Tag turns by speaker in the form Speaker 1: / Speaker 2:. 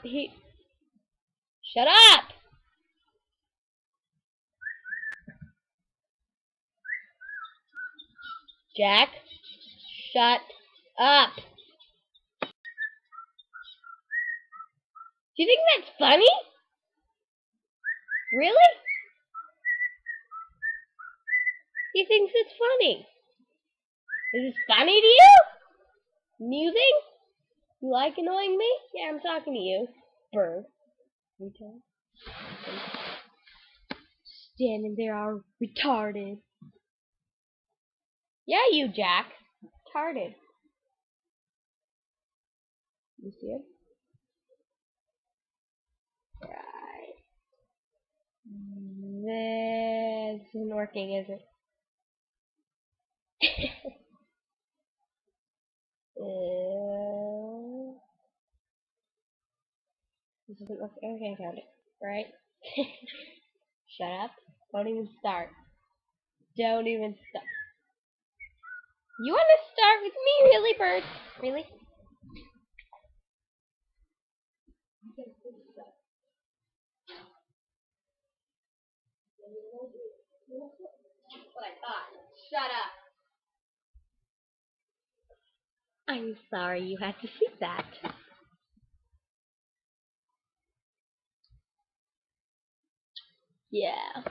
Speaker 1: He. Shut up! Jack, shut up. Do you think that's funny? Really? He thinks it's funny. Is this funny to you? Amusing? You like annoying me? Yeah, I'm talking to you. Bird. Retard. Standing there all retarded. Yeah, you, Jack. Retarded. You see it? Right. This isn't working, is it? This isn't working. Okay, I found it. Right? Shut up. Don't even start. Don't even start. You want to start with me, really, Bird? Really? What I thought. Shut up. I'm sorry you had to see that. Yeah.